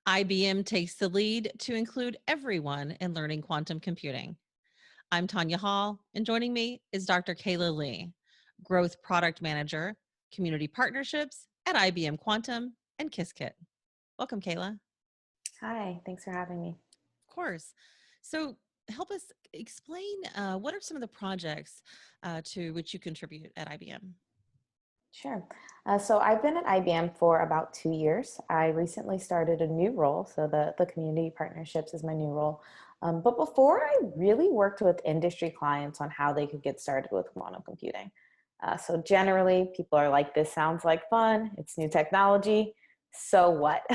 IBM takes the lead to include everyone in learning quantum computing. I'm Tonya Hall, and joining me is Dr. Kayla Lee, Growth Product Manager, Community Partnerships at IBM Quantum and Qiskit. Welcome, Kayla. Hi, thanks for having me. Of course. So, help us explain what are some of the projects to which you contribute at IBM? Sure. So I've been at IBM for about 2 years. I recently started a new role. So the community partnerships is my new role. But before I really worked with industry clients on how they could get started with quantum computing. So generally people are like, this sounds like fun. It's new technology. So what?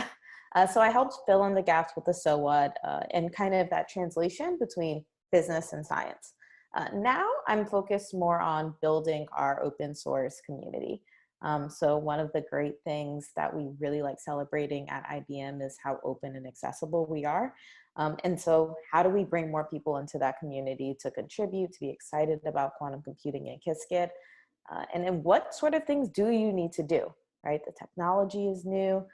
So I helped fill in the gaps with the so what and kind of that translation between business and science. Now I'm focused more on building our open source community. So one of the great things that we really like celebrating at IBM is how open and accessible we are. And so how do we bring more people into that community to contribute, to be excited about quantum computing and KiSKit? And then what sort of things do you need to do, right? The technology is new.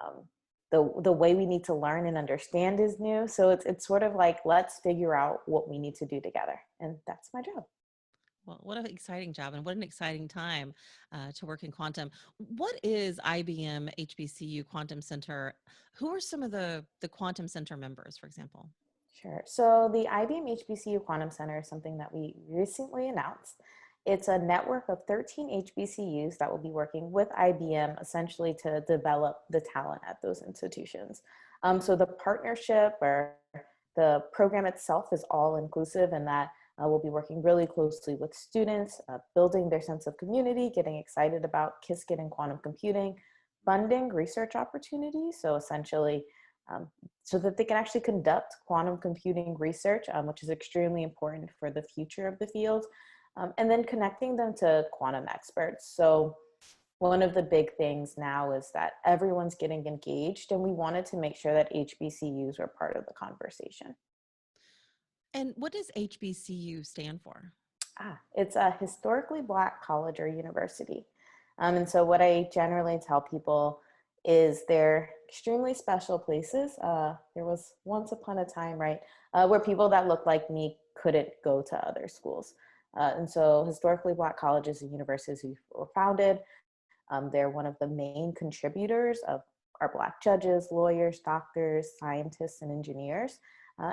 Um, the way we need to learn and understand is new. So it's sort of like, let's figure out what we need to do together. And that's my job. Well, what an exciting job and what an exciting time to work in quantum. What is IBM HBCU Quantum Center? Who are some of the Quantum Center members, for example? Sure. So the IBM HBCU Quantum Center is something that we recently announced. It's a network of 13 HBCUs that will be working with IBM essentially to develop the talent at those institutions. So the partnership or the program itself is all inclusive in that we'll be working really closely with students, building their sense of community, getting excited about KiSKit and quantum computing, funding research opportunities. So essentially, um, so that they can actually conduct quantum computing research, which is extremely important for the future of the field, and then connecting them to quantum experts. So one of the big things now is that everyone's getting engaged, and we wanted to make sure that HBCUs were part of the conversation. And what does HBCU stand for? It's a historically Black college or university. And so what I generally tell people is they're extremely special places. There was once upon a time, right, where people that looked like me couldn't go to other schools. And so historically Black colleges and universities were founded. They're one of the main contributors of our Black judges, lawyers, doctors, scientists, and engineers.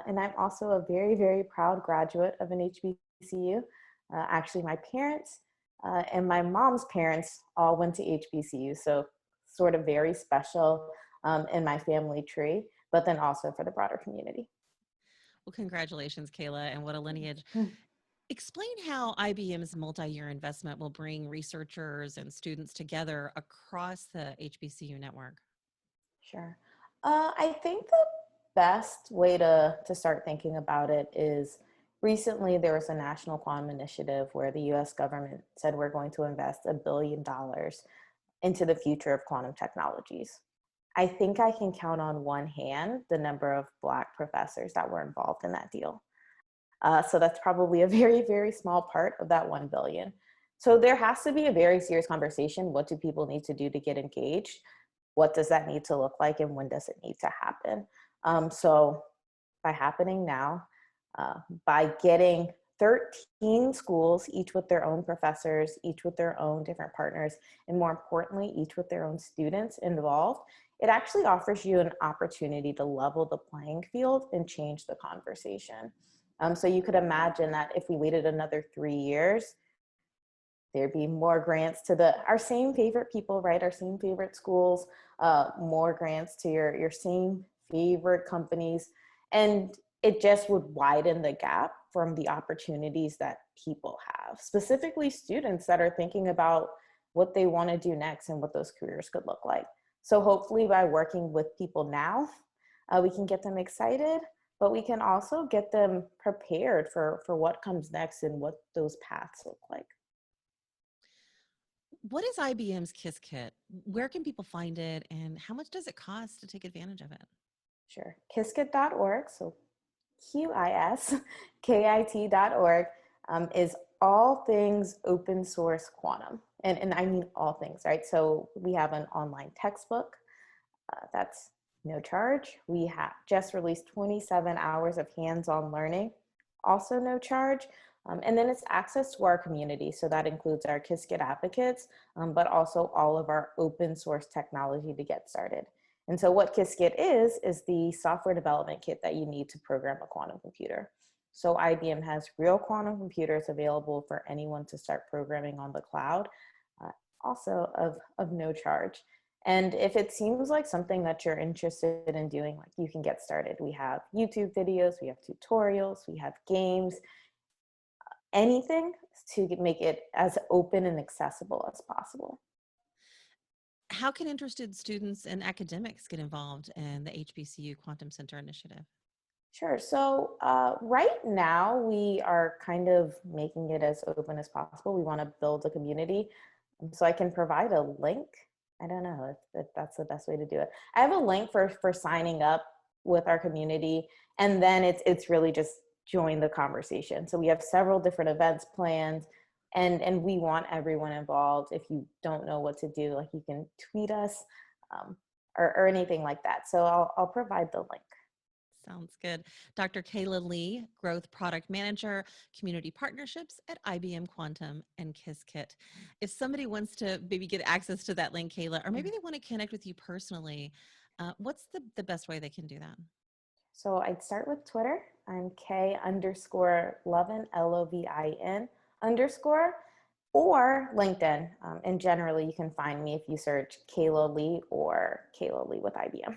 And I'm also a very, very proud graduate of an HBCU. Actually, my parents and my mom's parents all went to HBCU, so sort of very special in my family tree, but then also for the broader community. Well, congratulations, Kayla, and what a lineage. Explain how IBM's multi-year investment will bring researchers and students together across the HBCU network. Sure. I think the best way to start thinking about it is recently there was a national quantum initiative where the US government said we're going to invest $1 billion into the future of quantum technologies. I think I can count on one hand the number of Black professors that were involved in that deal. So that's probably a very, very small part of that 1 billion. So there has to be a very serious conversation. What do people need to do to get engaged? What does that need to look like, and when does it need to happen? So by happening now, by getting 13 schools, each with their own professors, each with their own different partners, and more importantly, each with their own students involved, it actually offers you an opportunity to level the playing field and change the conversation. So you could imagine that if we waited another 3 years, there'd be more grants to our same favorite people, right? Our same favorite schools, more grants to your same favorite companies. And it just would widen the gap from the opportunities that people have, specifically students that are thinking about what they want to do next and what those careers could look like. So hopefully by working with people now, we can get them excited, but we can also get them prepared for what comes next and what those paths look like. What is IBM's KiSKit? Where can people find it, and how much does it cost to take advantage of it? Sure. Kiskit.org, so QISKIT.org, is all things open source quantum. And I mean all things, right? So we have an online textbook that's no charge. We have just released 27 hours of hands-on learning, also no charge. And then it's access to our community. So that includes our KiSKit advocates, but also all of our open source technology to get started. And so what KiSKit is the software development kit that you need to program a quantum computer. So IBM has real quantum computers available for anyone to start programming on the cloud, also of no charge. And if it seems like something that you're interested in doing, like you can get started. We have YouTube videos, we have tutorials, we have games, anything to make it as open and accessible as possible. How can interested students and academics get involved in the HBCU Quantum Center initiative? Sure. So right now we are kind of making it as open as possible. We want to build a community. So I can provide a link. I don't know if that's the best way to do it. I have a link for signing up with our community, and then it's really just join the conversation. So we have several different events planned, and we want everyone involved. If you don't know what to do, like you can tweet us or anything like that. So I'll provide the link. Sounds good. Dr. Kayla Lee, Growth Product Manager, Community Partnerships at IBM Quantum and Qiskit. If somebody wants to maybe get access to that link, Kayla, or maybe they want to connect with you personally, what's the best way they can do that? So I'd start with Twitter. I'm K_Lovin, LOVIN _ or LinkedIn. And generally you can find me if you search Kayla Lee or Kayla Lee with IBM.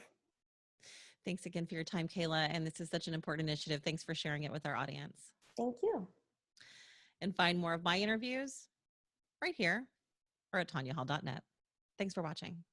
Thanks again for your time, Kayla. And this is such an important initiative. Thanks for sharing it with our audience. Thank you. And find more of my interviews right here or at tonyahall.net. Thanks for watching.